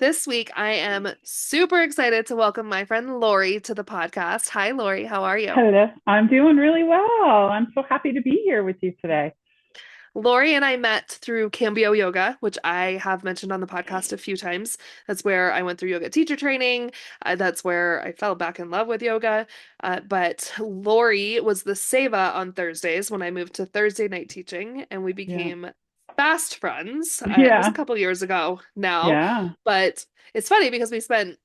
This week, I am super excited to welcome my friend Lori to the podcast. Hi, Lori. How are you? Hello, I'm doing really well. I'm so happy to be here with you today. Lori and I met through Cambio Yoga, which I have mentioned on the podcast a few times. That's where I went through yoga teacher training. That's where I fell back in love with yoga. But Lori was the seva on Thursdays when I moved to Thursday night teaching, and we Yeah. became fast friends. It was a Yeah. couple years ago now, Yeah. but it's funny because we spent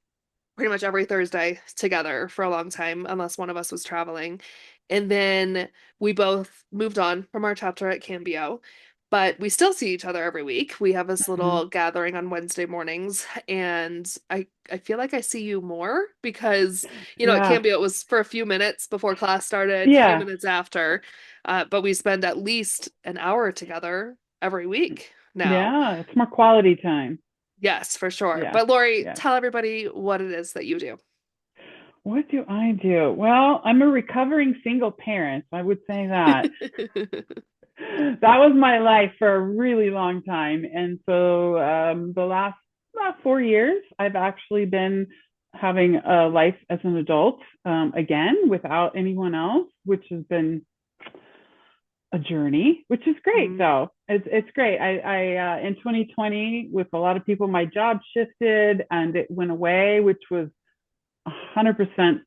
pretty much every Thursday together for a long time, unless one of us was traveling. And then we both moved on from our chapter at Cambio, but we still see each other every week. We have this Mhm. little gathering on Wednesday mornings, and I feel like I see you more because, at Yeah. Cambio it was for a few minutes before class started, a few Yeah. minutes after, but we spend at least an hour together every week now. Yeah. It's more quality time. Yes, for sure. Yeah. But Lori, Yeah. tell everybody what it is that you do. What do I do? Well, I'm a recovering single parent. I would say that. That was my life for a really long time. And so the last about 4 years, I've actually been having a life as an adult again without anyone else, which has been a journey, which is great Mm. though. It's great. I in 2020 with a lot of people, my job shifted and it went away, which was 100%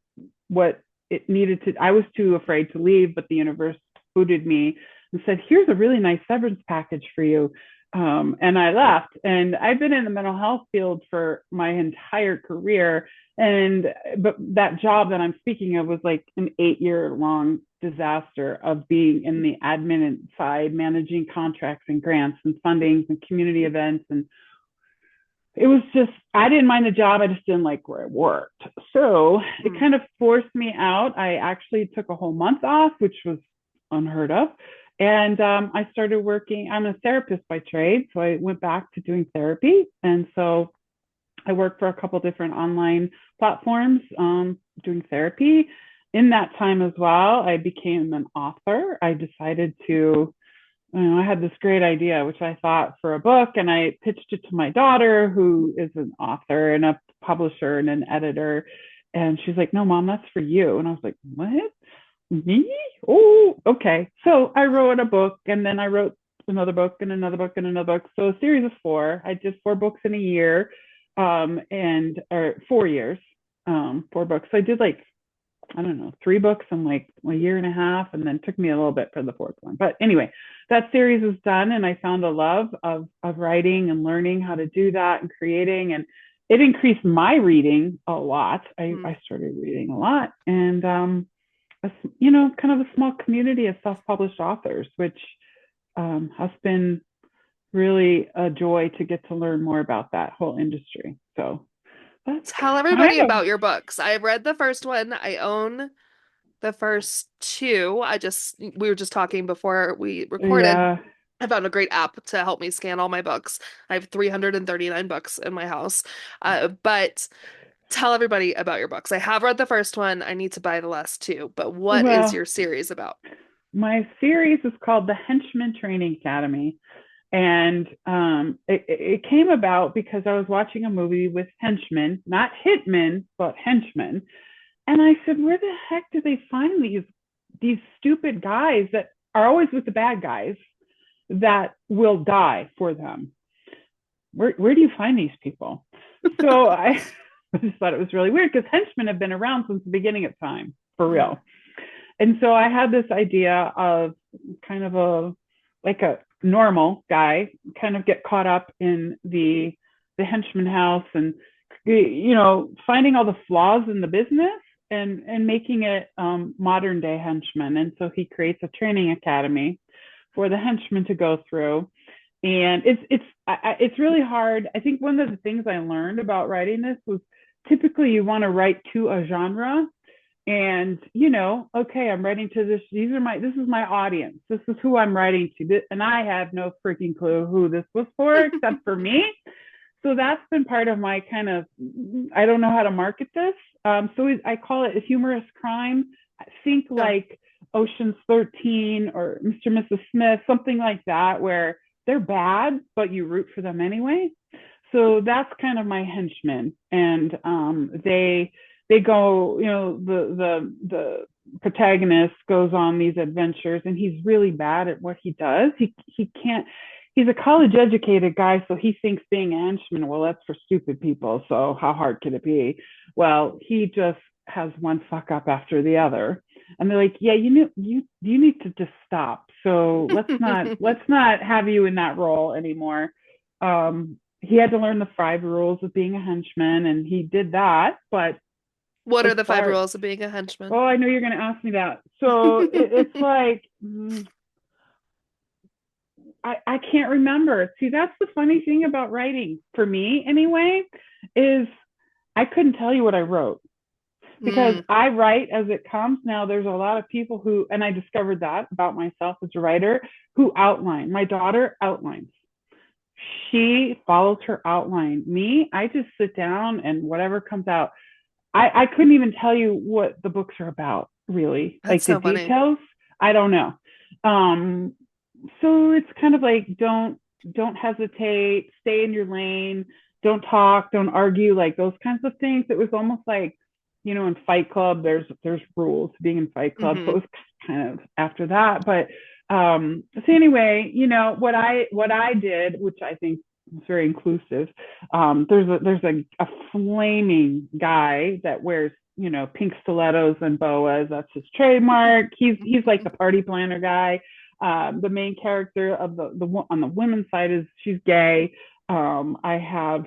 what it needed to. I was too afraid to leave, but the universe booted me and said, "Here's a really nice severance package for you." And I left, and I've been in the mental health field for my entire career. And but that job that I'm speaking of was like an 8 year long disaster of being in the admin side, managing contracts and grants and fundings and community events, and it was just, I didn't mind the job, I just didn't like where I worked. So it Mm. kind of forced me out. I actually took a whole month off, which was unheard of. And I started working. I'm a therapist by trade, so I went back to doing therapy. And so I worked for a couple different online platforms doing therapy. In that time as well, I became an author. I decided to, I had this great idea, which I thought for a book, and I pitched it to my daughter, who is an author and a publisher and an editor. And she's like, "No, mom, that's for you." And I was like, "What? Me? Oh, okay." So I wrote a book, and then I wrote another book and another book and another book. So a series of four. I did 4 books in a year, and or 4 years, 4 books. So I did like, I don't know, 3 books in like a year and a half, and then it took me a little bit for the fourth one. But anyway, that series was done, and I found a love of writing and learning how to do that and creating, and it increased my reading a lot. I, Mm. I started reading a lot, and kind of a small community of self-published authors, which has been really a joy to get to learn more about that whole industry. So that's Tell everybody kind of, about your books. I read the first one. I own the first two. We were just talking before we recorded. yeah. I found a great app to help me scan all my books. I have 339 books in my house. But tell everybody about your books. I have read the first one. I need to buy the last two. But what is Well, your series about? my series is called the Henchman Training Academy. And it came about because I was watching a movie with henchmen, not hitmen, but henchmen. And I said, where the heck do they find these stupid guys that are always with the bad guys that will die for them? Where do you find these people? So I just thought it was really weird because henchmen have been around since the beginning of time, for Mm. real. And so I had this idea of kind of a like a normal guy kind of get caught up in the henchman house and finding all the flaws in the business and making it modern day henchmen. And so he creates a training academy for the henchmen to go through. And it's really hard. I think one of the things I learned about writing this was typically you want to write to a genre, and okay, I'm writing to this is my audience, this is who I'm writing to, and I have no freaking clue who this was for except for me. So that's been part of my kind of, I don't know how to market this. So I call it a humorous crime. Think Sure. like Ocean's 13 or Mr. and Mrs. Smith, something like that, where they're bad but you root for them anyway. so that's kind of my henchmen, and they go, the protagonist goes on these adventures, and he's really bad at what he does. He can't. He's a college educated guy, so he thinks being a henchman, well, that's for stupid people. So how hard could it be? Well, he just has one fuck up after the other, and they're like, yeah, you need to just stop. So let's not have you in that role anymore. He had to learn the 5 rules of being a henchman, and he did that. But What as are the five far, rules of being a henchman? oh, I know you're going to ask me that. So it's like, I can't remember. See, that's the funny thing about writing for me, anyway, is I couldn't tell you what I wrote because Mm, I write as it comes. Now, there's a lot of people who, and I discovered that about myself as a writer, who outline. My daughter outlines. She follows her outline. Me, I just sit down and whatever comes out. I couldn't even tell you what the books are about, really. that's Like the so funny. details, I don't know. Um, so it's kind of like don't hesitate, stay in your lane, don't talk, don't argue, like those kinds of things. It was almost like, in Fight Club, there's rules to being in Fight Club. So Hmm. it was kind of after that. But so anyway, what I did, which I think was very inclusive. There's a flaming guy that wears pink stilettos and boas. That's his trademark. He's like the party planner guy. The main character of the on the women's side is she's gay. I have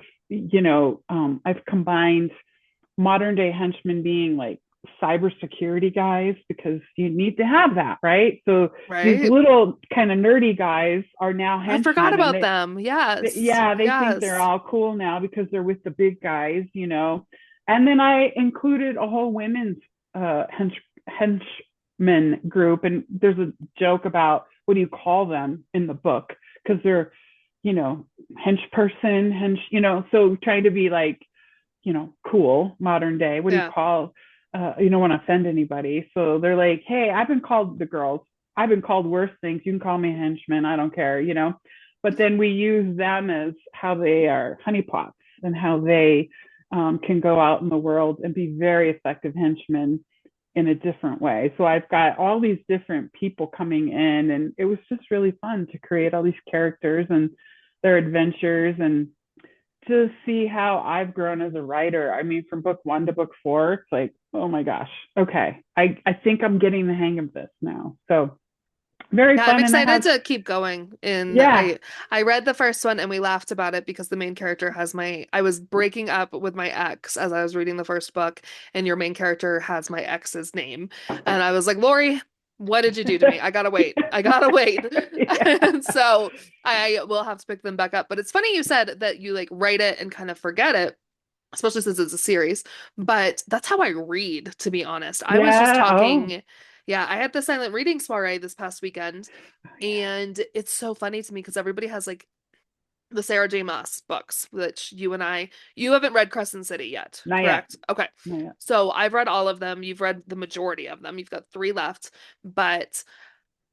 I've combined modern day henchmen being like cybersecurity guys because you need to have that, right? So these Right? little kind of nerdy guys are now I forgot henchmen, and about them. Yes. yeah, they think they're Yes. all cool now because they're with the big guys. And then I included a whole women's henchmen group, and there's a joke about what do you call them in the book because they're, you know, hench person, so trying to be like, cool modern day. What do you Yeah. call? You don't want to offend anybody, so they're like, hey, I've been called the girls. I've been called worse things. You can call me a henchman. I don't care. But then we use them as how they are honeypots and how they can go out in the world and be very effective henchmen in a different way. So I've got all these different people coming in, and it was just really fun to create all these characters and their adventures and to see how I've grown as a writer. I mean, from book 1 to book 4, it's like, oh my gosh, okay, I think I'm getting the hang of this now. So very Yeah, I'm fun, and I excited have, to keep going. And yeah. I read the first one and we laughed about it because the main character has my I was breaking up with my ex as I was reading the first book, and your main character has my ex's name. And I was like, Lori, what did you do to me? I gotta wait. I gotta wait. Yeah. And so I will have to pick them back up. But it's funny you said that you like write it and kind of forget it, especially since it's a series. But that's how I read, to be honest. I was just Yeah. Oh, talking. Yeah, I had the silent reading soiree this past weekend, and it's so funny to me because everybody has like the Sarah J. Maas books, which you haven't read Crescent City yet, not yet. correct? Okay. Not yet. So I've read all of them. You've read the majority of them. You've got 3 left, but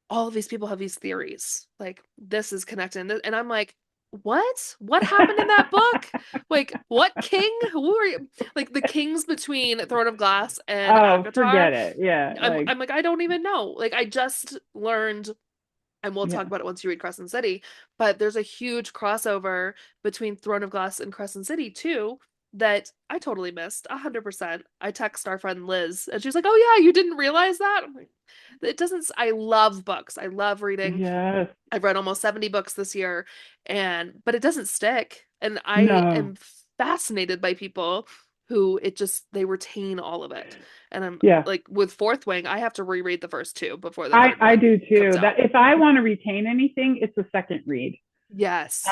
all of these people have these theories. Like, this is connected. And I'm like, what? What happened in that book? Like, what king? Who are you? Like, the kings between Throne of Glass and Oh, ACOTAR. forget it. Yeah. I'm like, I don't even know. Like, I just learned, and we'll talk Yeah. about it once you read Crescent City, but there's a huge crossover between Throne of Glass and Crescent City too that I totally missed 100%. I text our friend Liz and she's like, "Oh yeah, you didn't realize that?" I'm like, it doesn't I love books. I love reading. Yes. I've read almost 70 books this year, and but it doesn't stick. And I No. am fascinated by people who it just they retain all of it. And I'm Yeah. like with Fourth Wing, I have to reread the first 2 before the I third I one do comes too. That out. if I want to retain anything, it's a second read. Yes.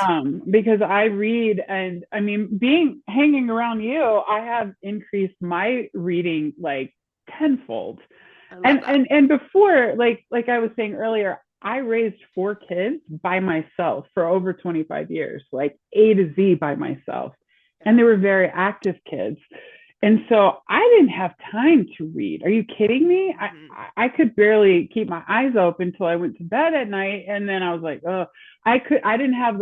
Because I read, and I mean, being hanging around you, I have increased my reading like tenfold. I love And that. and and before, like I was saying earlier, I raised 4 kids by myself for over 25 years, like A to Z by myself. And Yeah. they were very active kids. And so I didn't have time to read. Are you kidding me? I, Hmm. I could barely keep my eyes open until I went to bed at night. And then I was like, oh, I didn't have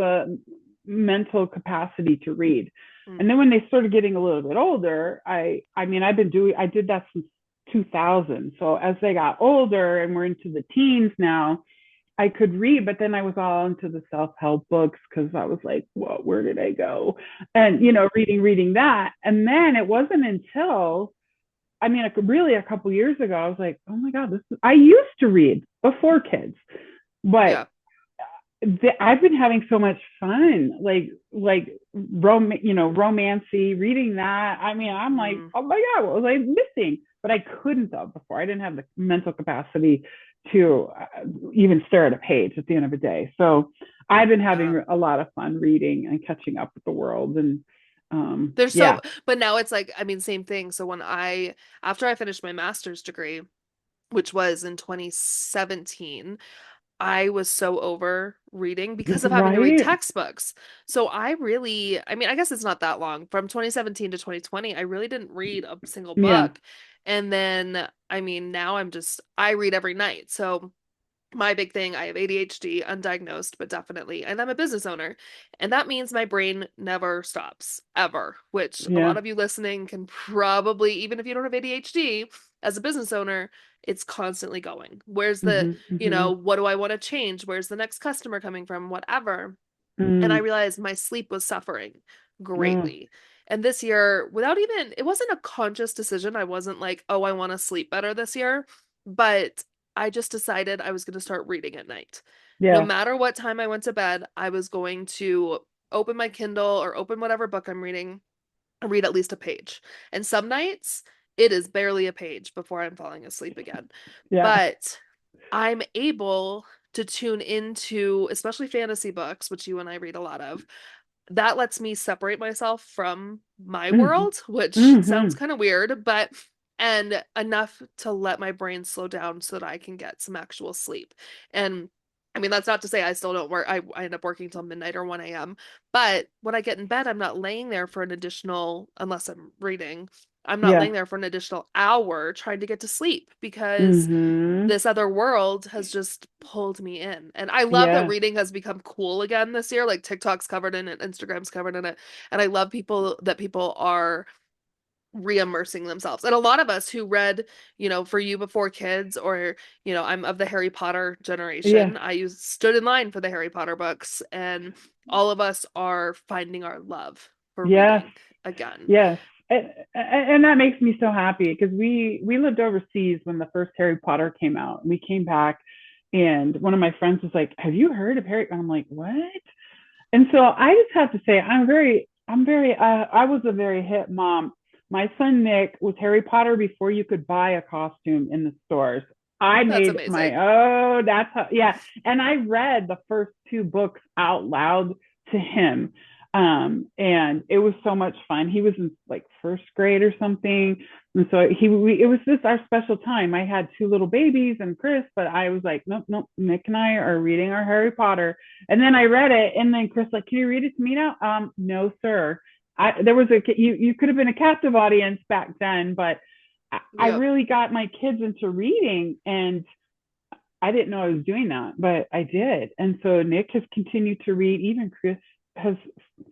mental capacity to read. Mm. And then when they started getting a little bit older, I mean, I did that since 2000. So as they got older and we're into the teens now, I could read, but then I was all into the self-help books because I was like, "Whoa, where did I go?" And Mm-hmm. reading that, and then it wasn't until, I mean, really a couple years ago, I was like, "Oh my God, I used to read before kids, but Yeah. I've been having so much fun, romancy, reading that. I mean, I'm like, Mm. oh my God, what was I missing? But I couldn't though before. I didn't have the mental capacity to even stare at a page at the end of the day. So I've been Yeah. having a lot of fun reading and catching up with the world. And There's yeah, so, but now it's like, I mean, same thing. So after I finished my master's degree, which was in 2017, I was so over reading because of having to read right. textbooks. So I mean, I guess it's not that long. From 2017 to 2020, I really didn't read a single Yeah. book. And then, I mean, now I read every night. So my big thing, I have ADHD, undiagnosed, but definitely, and I'm a business owner. And that means my brain never stops, ever, which a lot Yeah. of you listening can probably, even if you don't have ADHD, as a business owner, it's constantly going. Mm-hmm. What do I want to change? Where's the next customer coming from? Whatever. And I Mm. realized my sleep was suffering Oh. greatly. And this year, it wasn't a conscious decision. I wasn't like, oh, I want to sleep better this year. But I just decided I was going to start reading at night. No Yeah. matter what time I went to bed, I was going to open my Kindle or open whatever book I'm reading and read at least a page. And some nights, it is barely a page before I'm falling asleep again. Yeah. But I'm able to tune into, especially fantasy books, which you and I read a lot of, that lets me separate myself from my Mm-hmm. world, which sounds Mm-hmm. kind of weird, but and enough to let my brain slow down so that I can get some actual sleep. And I mean, that's not to say I still don't work. I end up working till midnight or 1 a.m. But when I get in bed, I'm not laying there for an additional, unless I'm reading, I'm not Yeah. laying there for an additional hour trying to get to sleep because Mm-hmm. this other world has just pulled me in. And I love that Yeah. reading has become cool again this year. Like TikTok's covered in it, Instagram's covered in it. And I love people are re-immersing themselves. And a lot of us who read, For You Before Kids, or, I'm of the Harry Potter Yeah. generation. Stood in line for the Harry Potter books, and all of us are finding our love for Yes. reading again. Yes. And that makes me so happy because we lived overseas when the first Harry Potter came out. And we came back, and one of my friends was like, "Have you heard of Harry?" And I'm like, "What?" And so I just have to say, I was a very hip mom. My son Nick was Harry Potter before you could buy a costume in the stores. I That's made my, amazing. oh, that's how, yeah. And I read the first two books out loud to him. And it was so much fun. He was in like first grade or something. And so it was just our special time. I had two little babies and Chris, but I was like, nope, nope. Nick and I are reading our Harry Potter, and then I read it, and then Chris like, "Can you read it to me now?" No, sir. There was you could have been a captive audience back then, but I Yep. really got my kids into reading, and I didn't know I was doing that, but I did. And so Nick has continued to read. Even has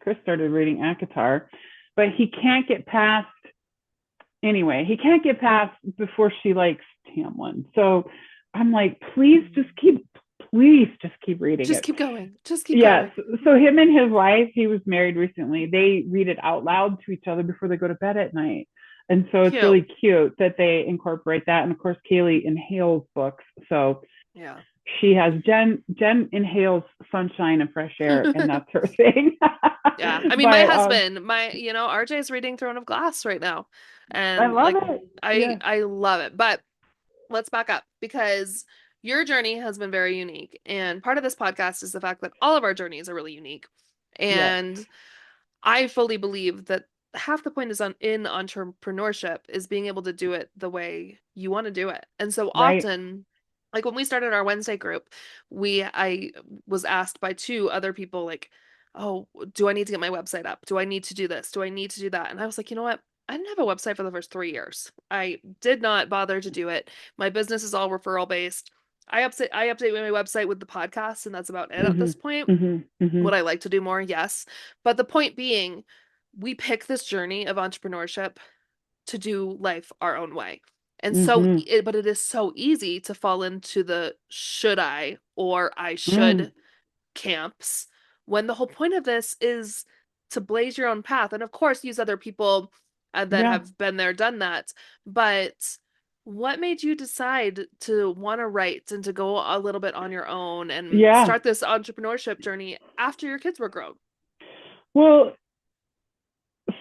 Chris started reading Akatar, but he can't get past anyway. He can't get past before she likes Tamlin. So I'm like, please just keep reading Just it. keep going. Just keep Yes. going. So him and his wife, he was married recently. They read it out loud to each other before they go to bed at night. And so it's Cute. really cute that they incorporate that. And of course, Kaylee inhales books. So Yeah. she has Jen inhales sunshine and fresh air, and that's her thing. Yeah. I mean, my but husband, RJ is reading Throne of Glass right now. I And love like it. I Yes. I love it. But let's back up because your journey has been very unique. And part of this podcast is the fact that all of our journeys are really unique. Yes. And I fully believe that half the point in entrepreneurship is being able to do it the way you want to do it. And so Right. often, like when we started our Wednesday group, I was asked by two other people, like, oh, do I need to get my website up? Do I need to do this? Do I need to do that? And I was like, you know what? I didn't have a website for the first 3 years. I did not bother to do it. My business is all referral based. I update my website with the podcast, and that's about it at Mm-hmm. this point. Mm-hmm. Mm-hmm. Would I like to do more? Yes. But the point being, we pick this journey of entrepreneurship to do life our own way. And Mm-hmm. but it is so easy to fall into the should I or I Mm. should camps when the whole point of this is to blaze your own path. And of course, use other people that Yeah. have been there, done that. But what made you decide to want to write and to go a little bit on your own and Yeah. start this entrepreneurship journey after your kids were grown? Well,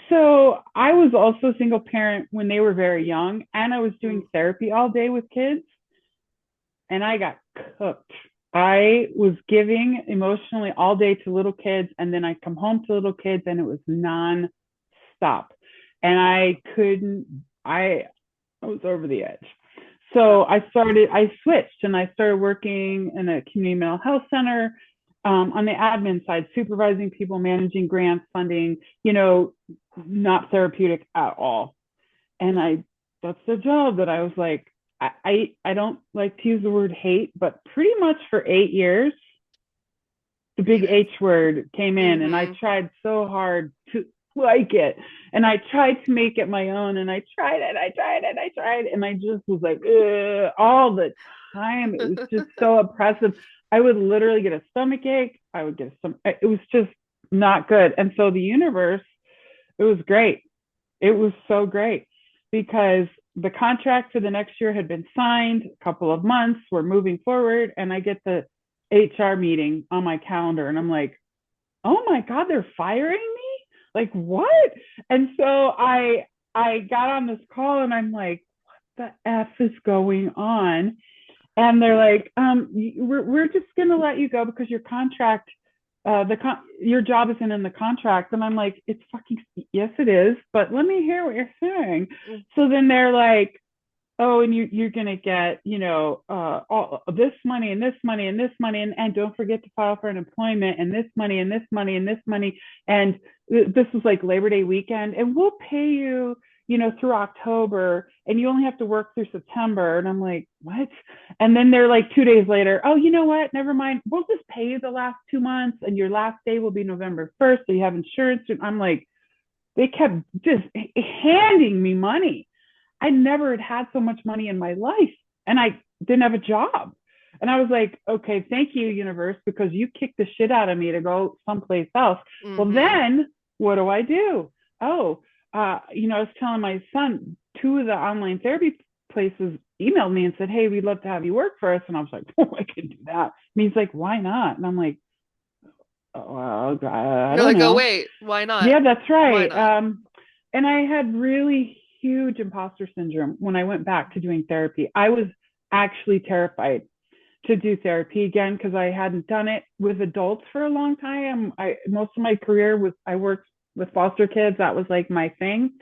so I was also a single parent when they were very young, and I was doing Mm, therapy all day with kids, and I got cooked. I was giving emotionally all day to little kids, and then I'd come home to little kids, and it was non-stop. And I couldn't, I was over the edge. yeah. So I switched and I started working in a community mental health center on the admin side, supervising people, managing grants, funding, not therapeutic at all. And Mm, that's the job that I was like, I don't like to use the word hate, but pretty much for 8 years, the big hated. H word came in, and I Mm-hmm. tried so hard to like it. And I tried to make it my own, and I tried it, I tried it, I tried, and I just was like, ugh, all the time. It was just so oppressive. I would literally get a stomach ache. I would get some, it was just not good. And so the universe, it was great. It was so great because the contract for the next year had been signed, a couple of months, we're moving forward, and I get the HR meeting on my calendar, and I'm like, oh my God, they're firing me? Like what? And so I got on this call, and I'm like, what the F is going on? And they're like, we're just gonna let you go because your contract, your job isn't in the contract. And I'm like, it's fucking, yes it is, but let me hear what you're saying. So then they're like, oh, and you're gonna get, all this money and this money and this money, and don't forget to file for unemployment, and this money and this money and this money, and this was like Labor Day weekend, and we'll pay you, through October, and you only have to work through September. And I'm like, what? And then they're like 2 days later, oh, you know what? Never mind. We'll just pay you the last 2 months, and your last day will be November 1st, so you have insurance. And I'm like, they kept just handing me money. I never had so much money in my life, and I didn't have a job. And I was like, okay, thank you, universe, because you kicked the shit out of me to go someplace else. Well, Mm-hmm. then what do I do? Oh, I was telling my son, two of the online therapy places emailed me and said, hey, we'd love to have you work for us. And I was like, oh, I can do that. And he's like, why not? And I'm like, oh, well, I You're don't like, oh know. wait, why not? Yeah, that's Why right. not? And I had really huge imposter syndrome when I went back to doing therapy. I was actually terrified to do therapy again because I hadn't done it with adults for a long time. Most of my career was I worked with foster kids. That was like my thing,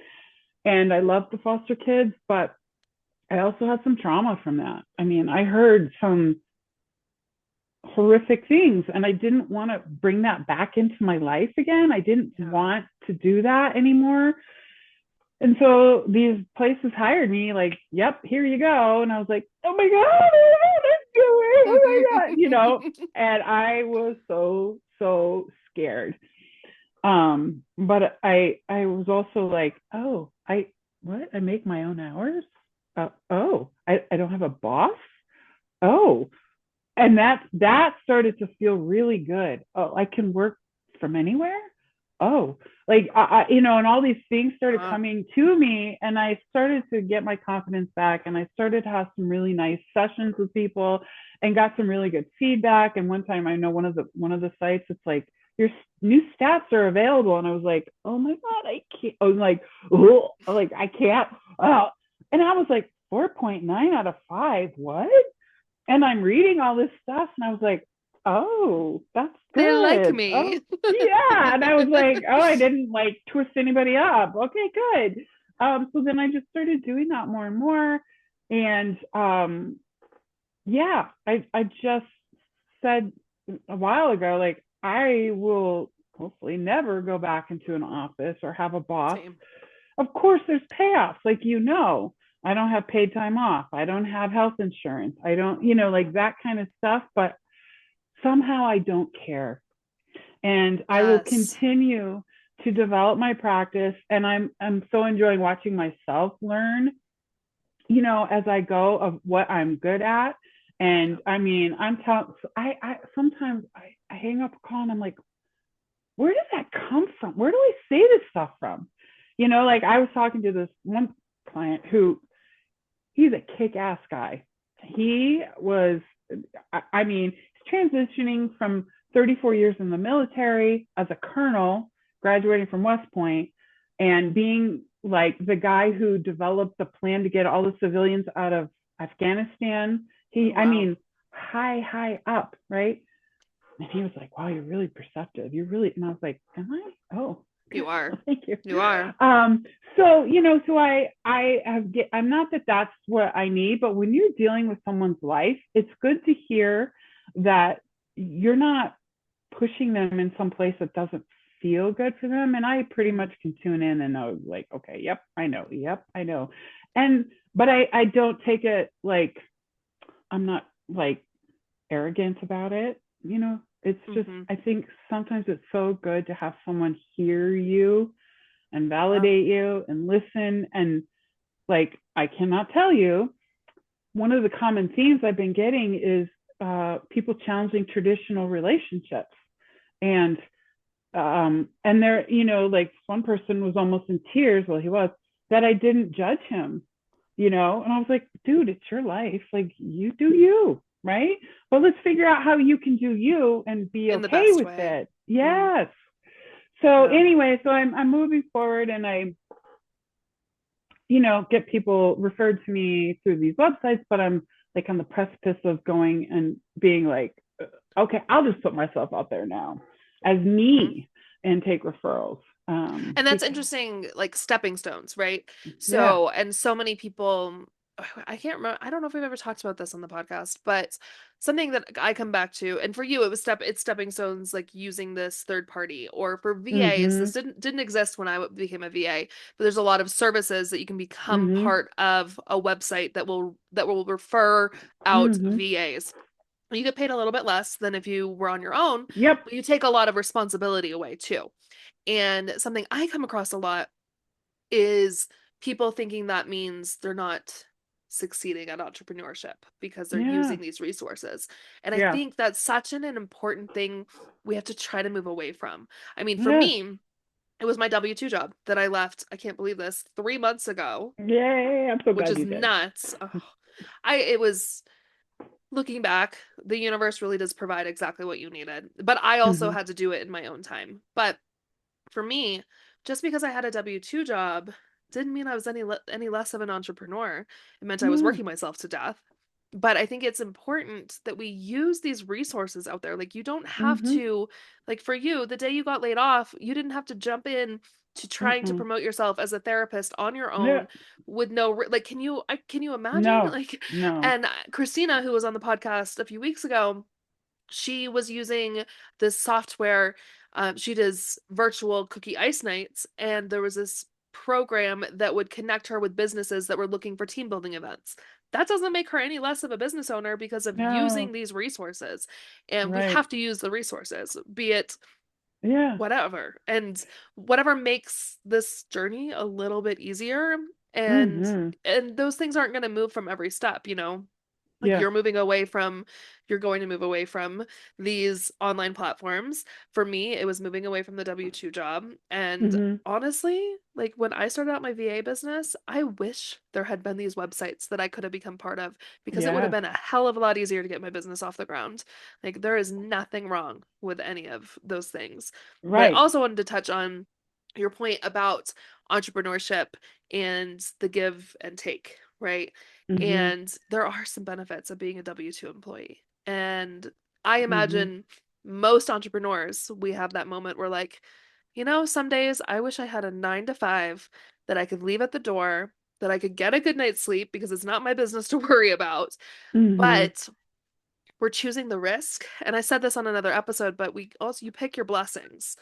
and I loved the foster kids, but I also had some trauma from that. I mean, I heard some horrific things, and I didn't want to bring that back into my life again. I didn't Yeah. want to do that anymore. And so these places hired me, like, yep, here you go. And I was like, oh my God, let's do it. Oh my God, and I was so, so scared. But I was also like, oh, what? I make my own hours? Oh, I don't have a boss? Oh, and that started to feel really good. Oh, I can work from anywhere. Oh, like and all these things started Uh, coming to me, and I started to get my confidence back, and I started to have some really nice sessions with people, and got some really good feedback. And one time, I know one of the sites, it's like your new stats are available, and I was like, oh my God, I can't. I was like, oh, like I can't. Oh, and I was like 4.9 out of 5. What? And I'm reading all this stuff, and I was like, oh, that's they like good. me. Oh, yeah. And I was like, oh, I didn't like twist anybody up. Okay, good. So then I just started doing that more and more. And yeah, I just said a while ago, like, I will hopefully never go back into an office or have a boss. Same. Of course, there's payoffs, like, I don't have paid time off. I don't have health insurance. I don't, like that kind of stuff. But somehow I don't care. And I will Yes. continue to develop my practice. And I'm so enjoying watching myself learn, as I go of what I'm good at. And I mean, I'm telling, I sometimes I hang up a call and I'm like, where does that come from? Where do I say this stuff from? Like I was talking to this one client who he's a kick-ass guy. He was, I mean, he's transitioning from 34 years in the military as a colonel, graduating from West Point, and being like the guy who developed the plan to get all the civilians out of Afghanistan. Oh, I wow. mean, high up, right? And he was like, wow, you're really perceptive. You're really, and I was like, am I? Oh, You are. thank you. You are. Um, so, so I'm not that that's what I need, but when you're dealing with someone's life, it's good to hear that you're not pushing them in some place that doesn't feel good for them. And I pretty Mhm. much can tune in and know like, okay, yep, I know. Yep, I know. And, but I don't take it like, I'm not like arrogant about it. It's just, Mhm. I think sometimes it's so good to have someone hear you and Yeah. validate you and listen. And like, I cannot tell you, one of the common themes I've been getting is people challenging traditional relationships. And there, like one person was almost in tears, well, he was, that I didn't judge him, and I was like, dude, it's your life. Like, you do you, right? But let's figure out how you can do you and be In the okay best with way. it. Mm. Yes. So Yeah. anyway, so I'm moving forward, and I get people referred to me through these websites, but I'm like on the precipice of going and being like, okay, I'll just put myself out there now as Mhm. me and take referrals. And that's Because interesting, like stepping stones, right? yeah. So, and so many people, I can't remember, I don't know if we've ever talked about this on the podcast, but something that I come back to, and for you, it's stepping stones, like using this third party, or for VAs, this Mm-hmm. didn't exist when I became a VA, but there's a lot of services that you can become Mm-hmm. part of a website that will refer out Mm-hmm. VAs. You get paid a little bit less than if you were on your own, Yep. but you take a lot of responsibility away too. And something I come across a lot is people thinking that means they're not succeeding at entrepreneurship because they're Yeah. using these resources. And I Yeah. think that's such an important thing we have to try to move away from. I mean, for Yes. me, it was my W-2 job that I left, I can't believe this, 3 months ago, Yay. I'm so which glad is you did. nuts. Oh, it was looking back, the universe really does provide exactly what you needed. But I also Mm-hmm. had to do it in my own time. But for me, just because I had a W-2 job didn't mean I was any less of an entrepreneur. It meant I was Yeah. working myself to death. But I think it's important that we use these resources out there. Like, you don't have Mm-hmm. to, like, for you, the day you got laid off, you didn't have to jump in to trying to Mm-mm. promote yourself as a therapist on your Yeah. own with no like, can you imagine, No. like, No. and Christina, who was on the podcast a few weeks ago, she was using this software. She does virtual cookie ice nights, and there was this program that would connect her with businesses that were looking for team building events. That doesn't make her any less of a business owner because of using No. these resources. And we Right. have to use the resources, be it Yeah. whatever, and whatever makes this journey a little bit easier. And Mm-hmm. and those things aren't going to move from every step. Like, Yeah. you're going to move away from these online platforms. For me, it was moving away from the W-2 job. And Mm-hmm. honestly, like, when I started out my VA business, I wish there had been these websites that I could have become part of, because it would have Yes. been a hell of a lot easier to get my business off the ground. Like, there is nothing wrong with any of those things. But I Right. also wanted to touch on your point about entrepreneurship and the give and take, right? Mm-hmm. And there are some benefits of being a W-2 employee. And I Mm-hmm. imagine most entrepreneurs, we have that moment where, like, some days I wish I had a 9 to 5 that I could leave at the door, that I could get a good night's sleep because it's not my business to worry about. Mm-hmm. But we're choosing the risk. And I said this on another episode, but you pick your blessings.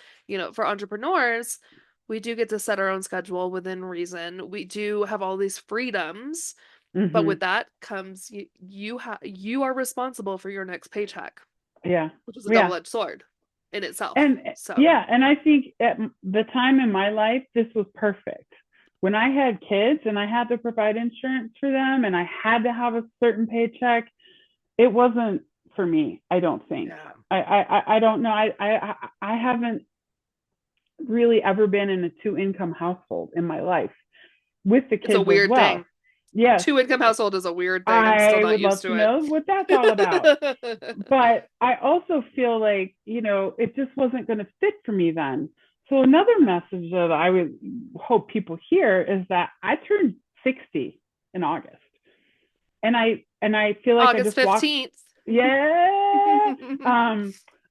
For entrepreneurs, we do get to set our own schedule within reason. We do have all these freedoms, but Hmm. with that comes you are responsible for your next paycheck, Yeah. which is a Yeah. double-edged sword in itself. And So, yeah, and I think at the time in my life, this was perfect. When I had kids and I had to provide insurance for them and I had to have a certain paycheck, it wasn't for me. I don't think. yeah. I don't know. I haven't really ever been in a two income household in my life with the It's a kids as weird well. thing. Yes, Two-income household is a weird thing. I'm still I not would used love to to know what that's all about. it. But I also feel like, it just wasn't going to fit for me then. So another Yeah. message that I would hope people hear is that I turned 60 in August. And I feel like I August just walked, 15th. yeah.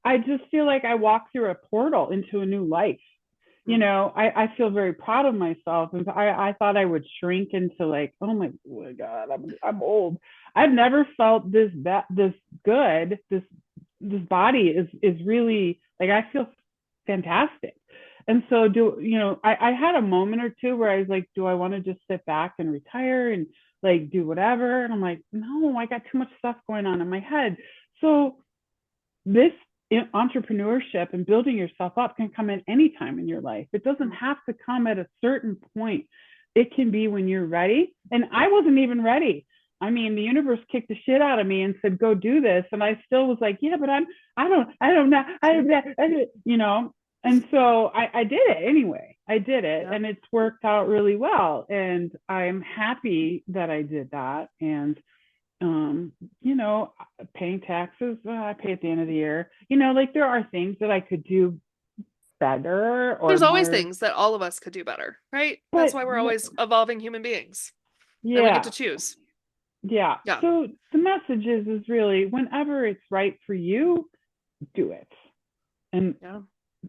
I just feel like I walked through a portal into a new life. I feel very proud of myself. And I thought I would shrink into like, oh my God, I'm old. I've never felt this good. This body is really like, I feel fantastic. And so I had a moment or two where I was like, do I want to just sit back and retire and like do whatever? And I'm like, no, I got too much stuff going on in my head. So this entrepreneurship and building yourself up can come at any time in your life. It doesn't have to come at a certain point. It can be when you're ready. And I wasn't even ready. I mean, the universe kicked the shit out of me and said, "Go do this," and I still was like, "Yeah, but I don't know, I." And so I did it anyway. I did it, Yep. and it's worked out really well. And I'm happy that I did that. And um, you know, paying taxes, I pay at the end of the year. Like there are things that I could do better or There's always more, things that all of us could do better, right? That's but why we're always evolving human beings and we get to yeah, choose. yeah. Yeah. So the message is really whenever it's right for you, do it. And Yeah.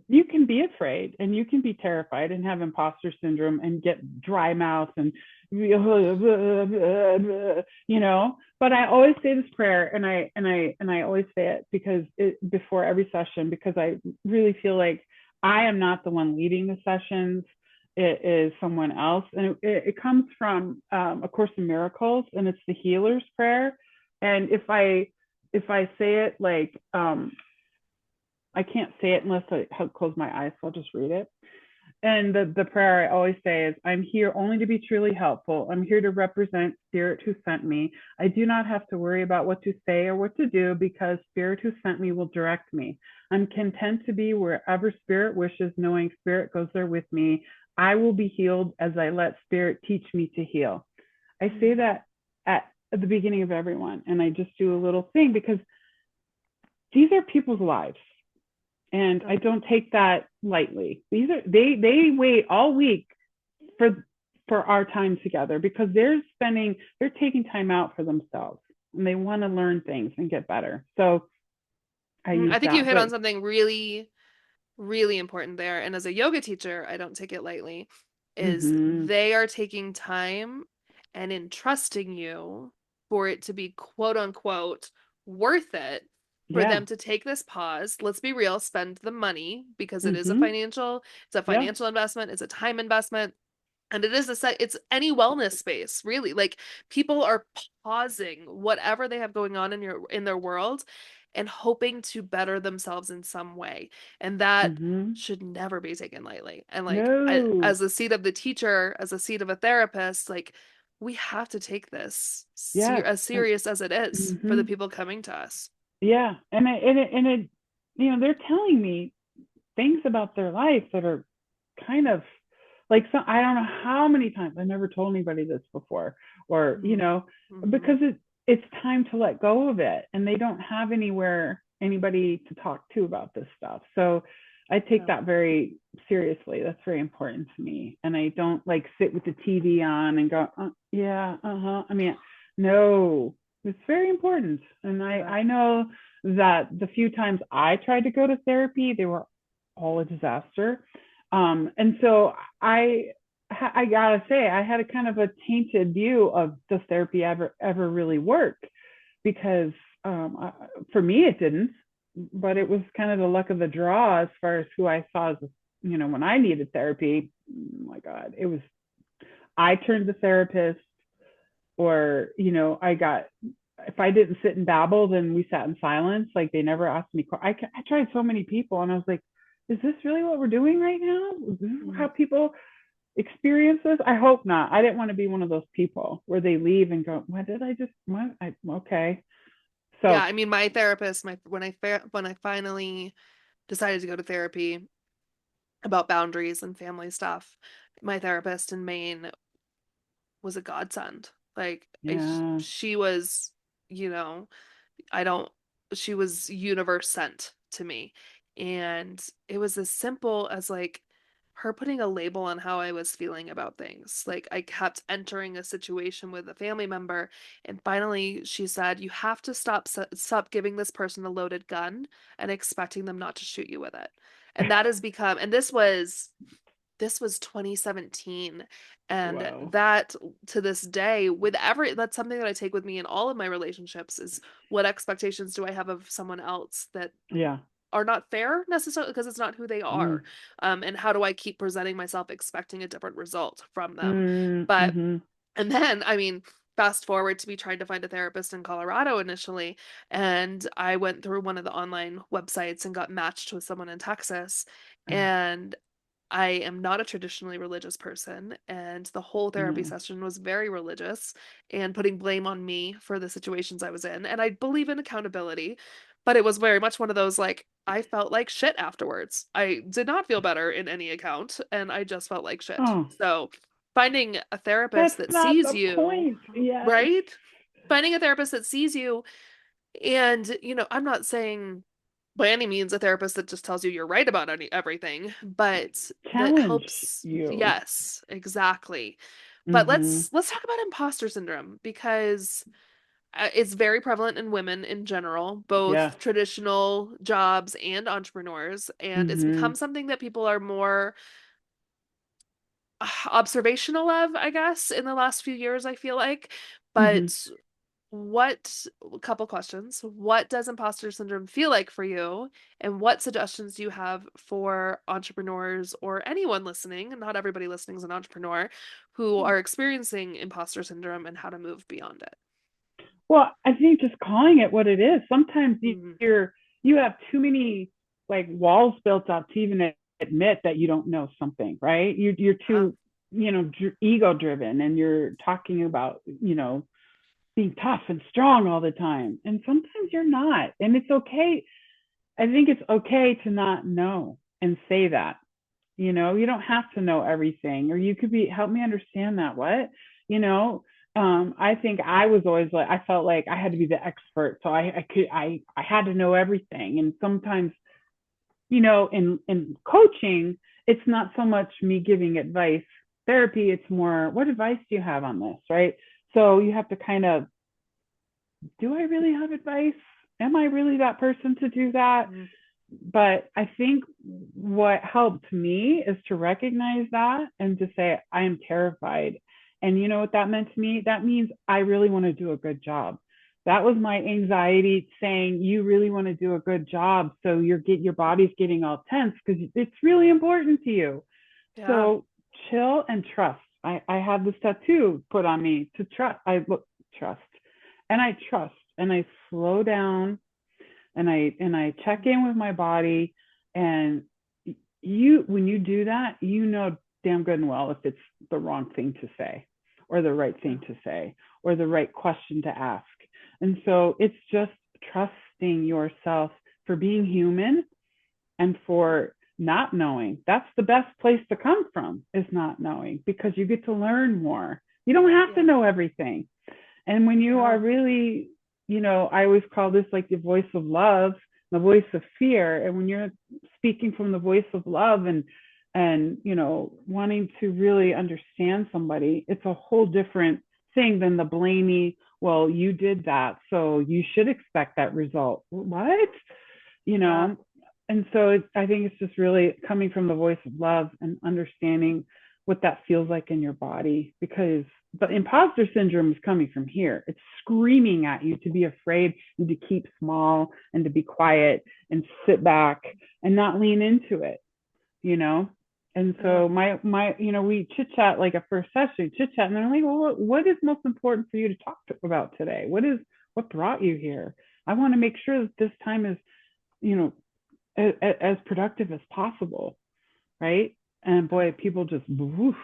you can be afraid and you can be terrified and have imposter syndrome and get dry mouth and but I always say this prayer and I always say it because before every session because I really feel like I am not the one leading the sessions. It is someone else, and it comes from A Course in Miracles, and it's the healer's prayer. And if I say it like I can't say it unless I close my eyes, so I'll just read it. And the prayer I always say is, I'm here only to be truly helpful. I'm here to represent Spirit who sent me. I do not have to worry about what to say or what to do because Spirit who sent me will direct me. I'm content to be wherever Spirit wishes, knowing Spirit goes there with me. I will be healed as I let Spirit teach me to heal. I say that at the beginning of everyone, and I just do a little thing because these are people's lives and I don't take that lightly. They wait all week for our time together because they're taking time out for themselves and they want to learn things and get better. So I use I think you that. hit on But something really, really important there. And as a yoga teacher, I don't take it lightly, is mm-hmm, they are taking time and entrusting you for it to be quote unquote worth it for yeah, them to take this pause. Let's be real, spend the money because it is mm-hmm, it's a yeah, financial investment, it's a time investment. And it is it's any wellness space, really. Like people are pausing whatever they have going on in their world and hoping to better themselves in some way. And that mm-hmm, should never be taken lightly. And no, as a seat of the teacher, as a seat of a therapist, like we have to take this yes, as and serious as it is for the mm-hmm, people coming to us. yeah, and it, they're telling me things about their life that are kind of like some I don't know how many times I've never told anybody this before, or Hmm. Hmm. because it's time to let go of it, and they don't have anybody to talk to about this stuff. So I take Yeah. that very seriously. That's very important to me, and I don't like sit with the TV on and go, yeah, uh-huh. I mean, no, it's very important, and I Yeah. I know that the few times I tried to go to therapy, they were all a disaster. And so I gotta say, I had a kind of a tainted view of does therapy ever really work? Because for me it didn't, but it was kind of the luck of the draw as far as who I saw as when I needed therapy, oh my God, it was, I turned to therapist, or, I got, if I didn't sit and babble, then we sat in silence. Like they never asked me. I tried so many people, and I was like, is this really what we're doing right now? Is this how Mhm. people experience this? I hope not. I didn't want to be one of those people where they leave and go, what did I just, what? Okay. Yeah, So, I mean, my therapist, my when I finally decided to go to therapy about boundaries and family stuff, my therapist in Maine was a godsend. Like yeah. she was, you know, I don't, she was universe sent to me. And it was as simple as like her putting a label on how I was feeling about things. Like I kept entering a situation with a family member, and finally she said, "You have to stop giving this person a loaded gun and expecting them not to shoot you with it." And that has become, and this was 2017, and Wow. that to this day, with every that's something that I take with me in all of my relationships, is what expectations do I have of someone else that Yeah. are not fair necessarily because it's not who they are. Mm. And how do I keep presenting myself expecting a different result from them? Mm. But Mm-hmm. and then, I mean, fast forward to me trying to find a therapist in Colorado initially, and I went through one of the online websites and got matched with someone in Texas. And I am not a traditionally religious person, and the whole therapy No. session was very religious and putting blame on me for the situations I was in. And I believe in accountability, but it was very much one of those like, I felt like shit afterwards. I did not feel better in any account, and I just felt like shit. Oh, So, finding a therapist that's that not sees the you, point. Yes. right? Finding a therapist that sees you, and, I'm not saying by any means a therapist that just tells you you're right about everything, but that Challenge helps. you. Yes, exactly. But Mm-hmm. let's talk about imposter syndrome because it's very prevalent in women in general, Yes. both traditional jobs and entrepreneurs, and it's Mm-hmm. become something that people are more observational of, I guess, in the last few years, I feel like. Mm-hmm. But what, a couple questions. What does imposter syndrome feel like for you? And what suggestions do you have for entrepreneurs or anyone listening, and not everybody listening is an entrepreneur, who are experiencing imposter syndrome and how to move beyond it? Well, I think just calling it what it is. Sometimes Mm, you have too many like walls built up to even admit that you don't know something, right? You're yeah, too, ego driven, and you're talking about, being tough and strong all the time. And sometimes you're not. And it's okay. I think it's okay to not know and say that. You don't have to know everything, or you could be, help me understand that. What? You know, I think I was always like, I felt like I had to be the expert. So I had to know everything. And sometimes, in coaching, it's not so much me giving advice. Therapy, it's more, what advice do you have on this? Right. So you have to kind of, do I really have advice? Am I really that person to do that? mm, But I think what helped me is to recognize that and to say, I am terrified. And you know what that meant to me? That means I really want to do a good job. That was my anxiety saying, you really want to do a good job. So your body's getting all tense because it's really important to you. yeah, So chill and trust. I had this tattoo put on me to trust. I look, trust. And I trust and I slow down, and I check in with my body. And when you do that, damn good and well if it's the wrong thing to say, or the right yeah, thing to say, or the right question to ask. And so it's just trusting yourself for being human, and for not knowing. That's the best place to come from, is not knowing, because you get to learn more. You don't have to yeah, know everything. And when you are yeah, really, I always call this like the voice of love, the voice of fear. And when you're speaking from the voice of love, and wanting to really understand somebody, it's a whole different thing than the blamey, well, you did that, so you should expect that result. What? you yeah, know and so I think it's just really coming from the voice of love and understanding what that feels like in your body, because the imposter syndrome is coming from here. It's screaming at you to be afraid and to keep small and to be quiet and sit back and not lean into it, you know And Yeah. so we chit chat like a first session, chit chat, and then I'm like, well, what is most important for you to talk about today? What brought you here? I want to make sure that this time is, you know, as productive as possible, right? And boy, people just woof,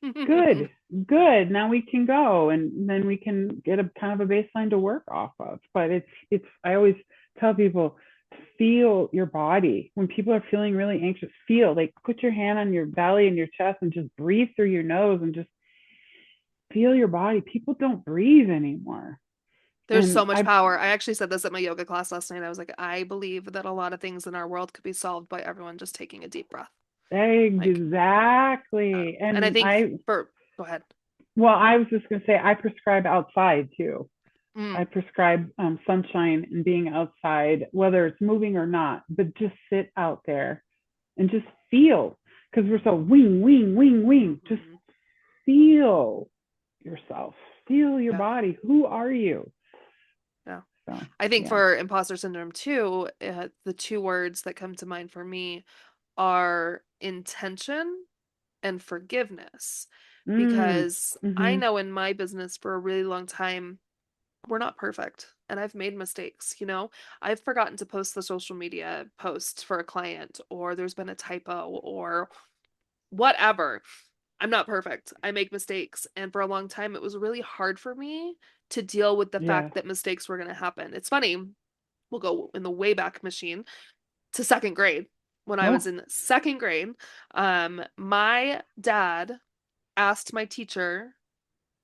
good, good. Now we can go, and then we can get a kind of a baseline to work off of. But it's. I always tell people, feel your body when people are feeling really anxious. Feel, like, put your hand on your belly and your chest and just breathe through your nose and just feel your body. People don't breathe anymore, There's and so much I power. I actually said this at my yoga class last night. I was like, I believe that a lot of things in our world could be solved by everyone just taking a deep breath. Like, exactly. and I And think for, go ahead. I was just going to say, I prescribe outside too. Mm, I prescribe sunshine and being outside, whether it's moving or not, but just sit out there and just feel, because we're so wing, wing, wing, wing. Just hmm. feel yourself, feel your Yeah. body. Who are you? Yeah. So, I think yeah. for imposter syndrome too, the two words that come to mind for me are intention and forgiveness. Mm, Because I mm-hmm. know in my business for a really long time, we're not perfect and I've made mistakes, you know? I've forgotten to post the social media post for a client, or there's been a typo, or whatever. I'm not perfect. I make mistakes. And for a long time, it was really hard for me to deal with the Yes. fact that mistakes were going to happen. It's funny, we'll go in the Wayback Machine to second grade. When I was Oh. in second grade, my dad asked my teacher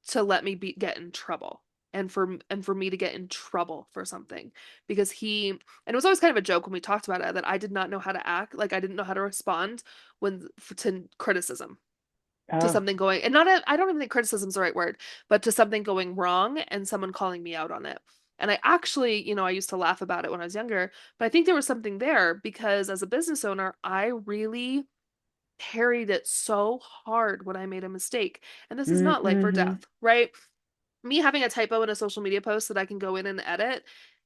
to let me get in trouble, and for me to get in trouble for something, because and it was always kind of a joke when we talked about it, that I did not know how to act, like I didn't know how to respond to criticism, to Oh. something going, and not I don't even think criticism's the right word, but to something going wrong and someone calling me out on it. And I actually, I used to laugh about it when I was younger, but I think there was something there, because as a business owner, I really parried it so hard when I made a mistake. And this is not life or Mm-hmm. death, right? Me having a typo in a social media post that I can go in and edit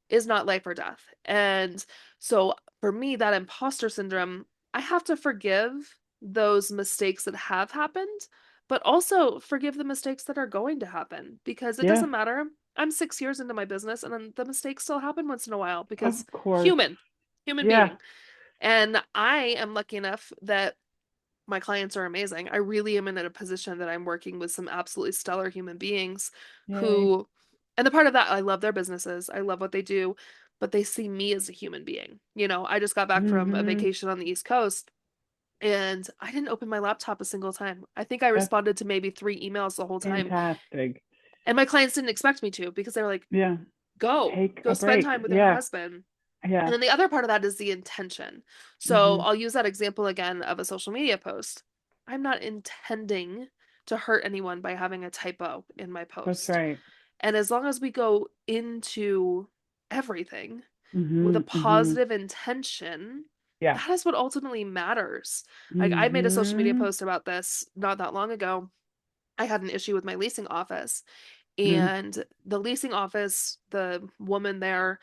is not life or death. And so for me, that imposter syndrome, I have to forgive those mistakes that have happened, but also forgive the mistakes that are going to happen, because it Yes. doesn't matter. I'm 6 years into my business and then the mistakes still happen once in a while, Of because course. human Yeah. being. And I am lucky enough that my clients are amazing. I really am in a position that I'm working with some absolutely stellar human beings Yay. who, and the part of that, I love their businesses, I love what they do, but they see me as a human being. I just got back from a Mm-hmm. vacation on the East Coast and I didn't open my laptop a single time. I think I That's responded to maybe 3 emails the whole time. fantastic. And my clients didn't expect me to, because they were like, Yeah. Take go a spend break. time with your Yeah. husband. And Yeah. then the other part of that is the intention. So Mm-hmm. I'll use that example again of a social media post. I'm not intending to hurt anyone by having a typo in my That's post. right. And as long as we go into everything with Mm-hmm. a Mm-hmm. positive intention, Yeah. that is what ultimately matters. Like, I made a social media Mm-hmm. post about this not that long ago. I had an issue with my leasing office, Mm-hmm. and the leasing office, the woman there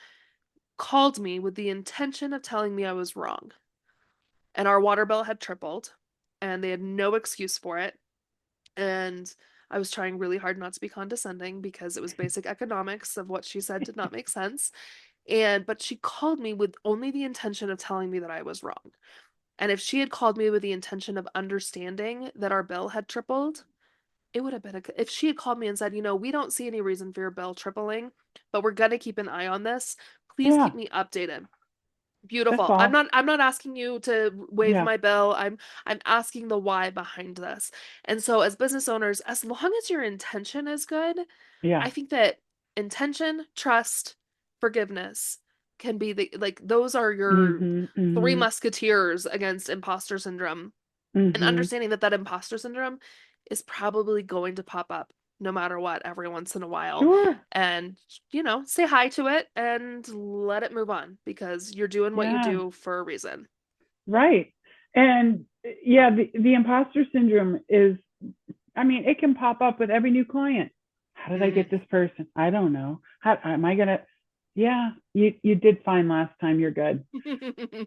called me with the intention of telling me I was wrong. And our water bill had tripled, and they had no excuse for it. And I was trying really hard not to be condescending, because it was basic economics of what she said did not make sense. But she called me with only the intention of telling me that I was wrong. And if she had called me with the intention of understanding that our bill had tripled, it would have been if she had called me and said, we don't see any reason for your bill tripling, but we're gonna keep an eye on this. Please keep Yeah. me updated. That's Beautiful. I'm all. not I'm not asking you to waive Yeah. my bill. I'm asking the why behind this. And so as business owners, as long as your intention is good, Yeah. I think that intention, trust, forgiveness can be the, like, those are your Mm-hmm. three Mm-hmm. musketeers against imposter syndrome. And Mm-hmm. understanding that that imposter syndrome is probably going to pop up no matter what every once in a while. Sure. And, say hi to it and let it move on, because you're doing what you Yeah. do for a reason. Right. And yeah, the imposter syndrome is, I mean, it can pop up with every new client. How did I Mm. get this person? I don't know. How am I gonna? Yeah, you did fine last time. You're good.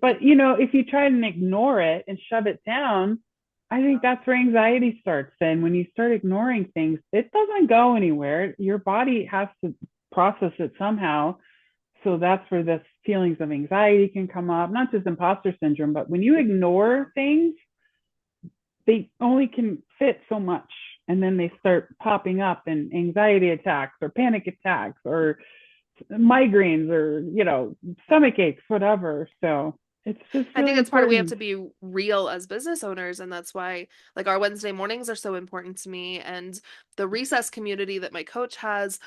But if you try and ignore it and shove it down, I think that's where anxiety starts. Then when you start ignoring things, it doesn't go anywhere. Your body has to process it somehow. So that's where the feelings of anxiety can come up, not just imposter syndrome, but when you Yeah. ignore things, they only can fit so much. And then they start popping up in anxiety attacks or panic attacks or migraines or, stomach aches, whatever. So it's just I think really that's part of we have important. to be real as business owners, and that's why like our Wednesday mornings are so important to me and the recess community that my coach has,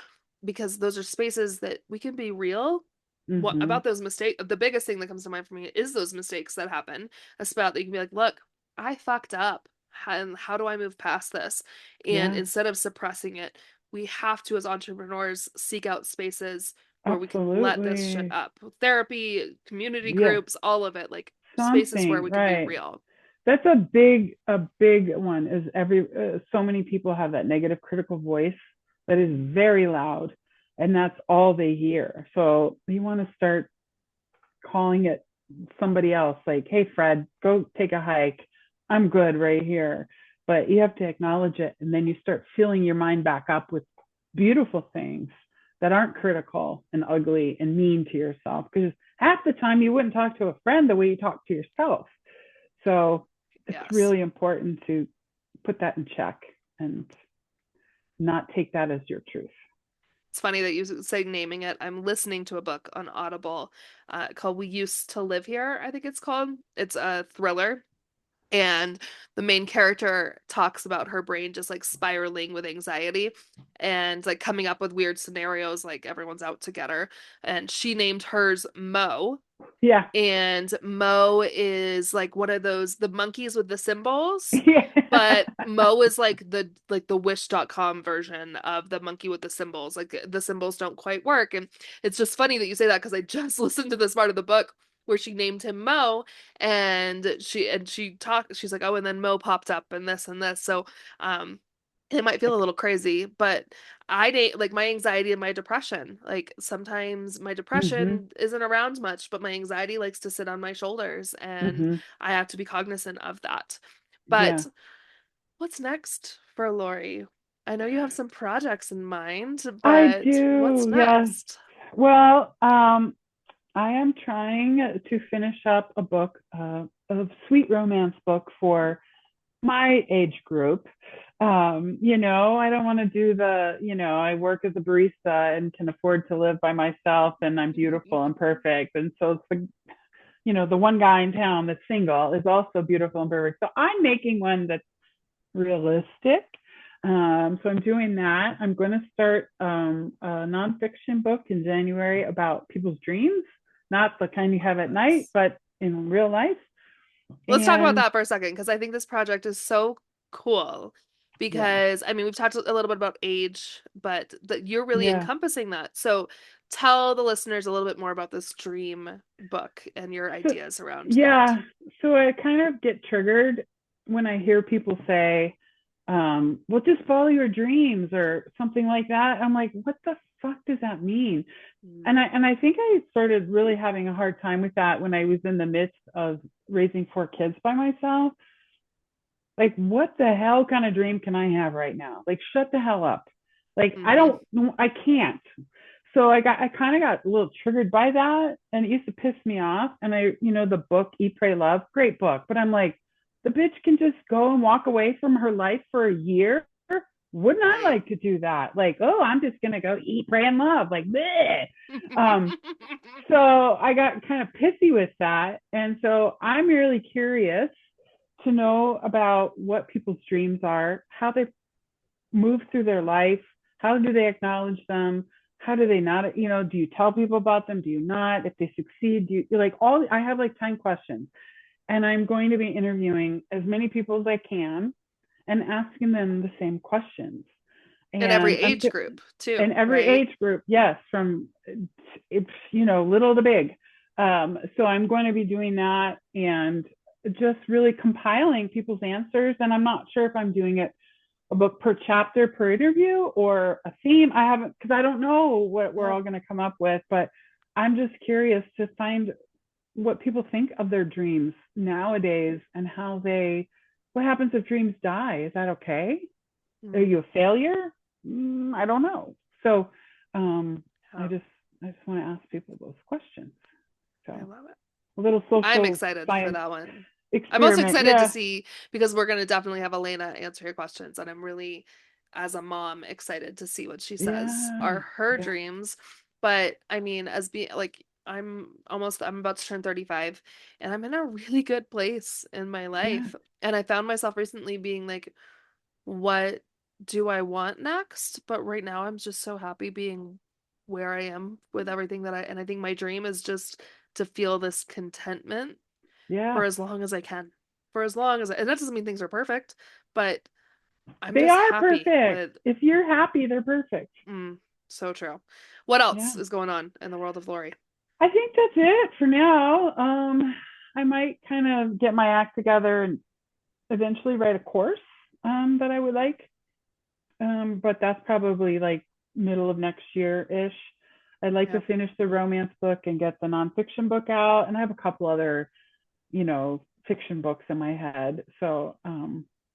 because those are spaces that we can be real. What Mm-hmm. about those mistakes? The biggest thing that comes to mind for me is those mistakes that happen. A spout that you can be like, look, I fucked up. And how do I move past this? And Yeah, instead of suppressing it, we have to, as entrepreneurs, seek out spaces where we can let this shit absolutely. up. Therapy, community Yes, groups, all of it, like spaces where something, we can be right. real. That's a big one is so many people have that negative critical voice that is very loud and that's all they hear. So you want to start calling it somebody else like, hey, Fred, go take a hike. I'm good right here. But you have to acknowledge it. And then you start filling your mind back up with beautiful things that aren't critical and ugly and mean to yourself. Because half the time you wouldn't talk to a friend the way you talk to yourself. So it's Yes. really important to put that in check and not take that as your truth. It's funny that you say naming it. I'm listening to a book on Audible called We Used to Live Here, I think it's called. It's a thriller. And the main character talks about her brain just like spiraling with anxiety and like coming up with weird scenarios like everyone's out together. And she named hers Mo, Yeah. and Mo is like one of those the monkeys with the symbols, Yeah. but Mo is like the wish.com version of the monkey with the symbols. Like the symbols don't quite work. And it's just funny that you say that because I just listened to this part of the book where she named him Mo, and she talked, she's like, oh, and then Mo popped up and this and this. So it might feel a little crazy, but I date like my anxiety and my depression. Like sometimes my Mm-hmm. depression isn't around much, but my anxiety likes to sit on my shoulders, and Mm-hmm. I have to be cognizant of that. Yeah. But what's next for Lorrie? I know you have some projects in mind, I but what's do. Yes. next? Well, I am trying to finish up a book, a sweet romance book for my age group. I don't want to do I work as a barista and can afford to live by myself and I'm beautiful and perfect. And so it's the one guy in town that's single is also beautiful and perfect. So I'm making one that's realistic. So I'm doing that. I'm going to start a nonfiction book in January about people's dreams, not the kind you have at night, Yes. but in real life. Let's talk about And that for a second because I think this project is so cool. yeah, Because I mean, we've talked a little bit about age, but you're really yeah. encompassing that. So tell the listeners a little bit more about this dream book and your So ideas around that. yeah, so I kind of get triggered when I hear people say, well, just follow your dreams or something like that. I'm like, what the fuck does that mean? Mm, And I think I started really having a hard time with that when I was in the midst of raising 4 kids by myself. Like, what the hell kind of dream can I have right now? Like, shut the hell up. Like, hmm I can't. So I kind of got a little triggered by that, and it used to piss me off. And the book Eat, Pray, Love, great book, but I'm like, the bitch can just go and walk away from her life for a year. Wouldn't I Right. like to do that? Like, oh, I'm just gonna go eat, pray, and love. Like, bleh. Um, so I got kind of pissy with that, and so I'm really curious to know about what people's dreams are, how they move through their life, how do they acknowledge them, how do they not, do you tell people about them, do you not, if they succeed, do you like all, I have like 10 questions, and I'm going to be interviewing as many people as I can and asking them the same questions. In every And age group in too, every right? age group, yes, from it's little to big. So I'm going to be doing that and just really compiling people's answers. And I'm not sure if I'm doing it a book per chapter per interview or a theme. I haven't, because I don't know what we're Yeah. all going to come up with, but I'm just curious to find what people think of their dreams nowadays and what happens if dreams die? Is that okay? Are Mm, you a failure? I don't know. So um, I yeah, just I just want to ask people those questions. I So love it. a little I'm social excited for science that one. I'm also experiment. excited to Yeah, see because we're going to definitely have Elena answer your questions, and I'm really, as a mom, excited to see what she says are yeah, her yeah, dreams. But I mean, as being like, I'm about to turn 35, and I'm in a really good place in my yeah, life. And I found myself recently being like, what do I want next? But right now, I'm just so happy being where I am with everything and I think my dream is just to feel this contentment for yeah. as long as I can. For as long as and that doesn't mean things are perfect, but I'm They just are happy perfect. with If you're happy, they're perfect. mm, so true. What Yeah. else is going on in the world of Lori? I think that's it for now. I might kind of get my act together and eventually write a course that I would like. But that's probably like middle of next year ish. I'd like to Yeah. finish the romance book and get the nonfiction book out, and I have a couple other, fiction books in my head. So I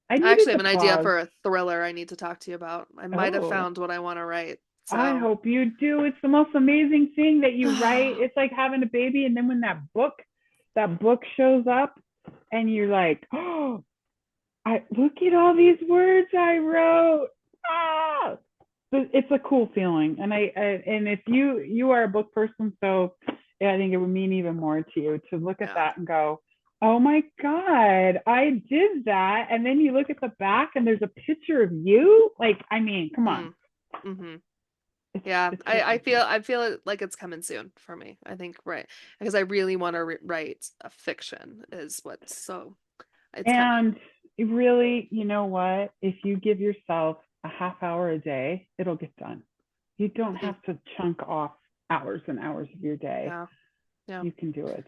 I needed actually to have an idea pause. for a thriller I need to talk to you about. I might have Oh, found what I want to write. I So, hope you do. It's the most amazing thing that you write. It's like having a baby, and then when that book shows up, and you're like, oh, I look at all these words I wrote. Ah, it's a cool feeling, and if you are a book person, so yeah, I think it would mean even more to you to look at yeah. that and go, oh my god, I did that, and then you look at the back and there's a picture of you. Like, I mean, come on, Mm. Mm-hmm. it's Yeah, it's just I feel something. I feel it like it's coming soon for me. I think right because I really want to write a fiction is what's so it's coming. And really, you know what? If you give yourself a half hour a day, it'll get done. You don't Mm, have to chunk off hours and hours of your day. yeah, yeah. You can do it.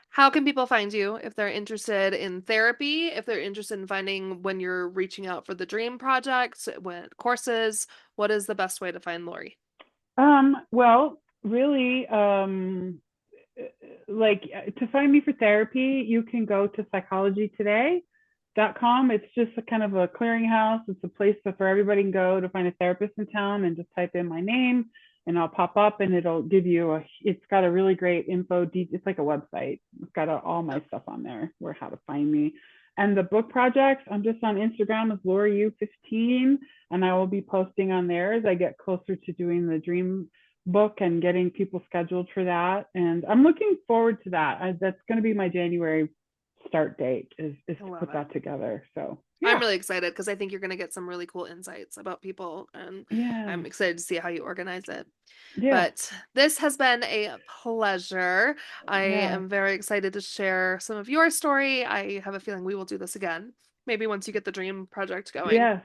How can people find you if they're interested in therapy, if they're interested in finding when you're reaching out for the dream project, when courses, what is the best way to find Lori? Well, really, like to find me for therapy, you can go to psychologytoday.com. It's just a kind of a clearinghouse. It's a place for everybody can go to find a therapist in town and just type in my name and I'll pop up and it'll give you it's got a really great info. It's like a website. It's got all my Oh, stuff on there where how to find me. And the book projects, I'm just on Instagram as LoriU15 and I will be posting on there as I get closer to doing the dream book and getting people scheduled for that. And I'm looking forward to that. That's going to be my January start date is I to love put it. that together. So I'm yeah, really excited because I think you're going to get some really cool insights about people, and yeah, I'm excited to see how you organize it. yeah, But this has been a pleasure. I yeah, am very excited to share some of your story. I have a feeling we will do this again. Maybe once you get the dream project going, yes,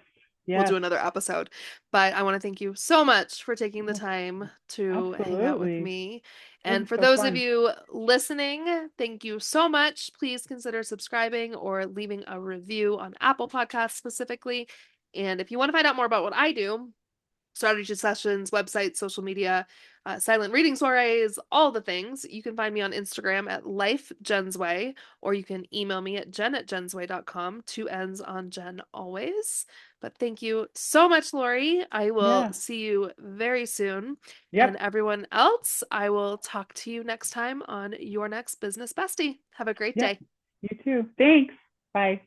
we'll yes, do another episode. But I want to thank you so much for taking the yes, time to hang out with absolutely. me. It was And for so those of fun. you listening, thank you so much. Please consider subscribing or leaving a review on Apple Podcasts specifically. And if you want to find out more about what I do, strategy sessions, websites, social media, silent reading soirees, all the things. You can find me on Instagram at lifejensway, or you can email me at jen@jensway.com. Two N's on Jen always. But thank you so much, Lori. I will Yeah, see you very soon. And yep, everyone else, I will talk to you next time on Your Next Business Bestie. Have a great yep. day. You too. Thanks. Bye.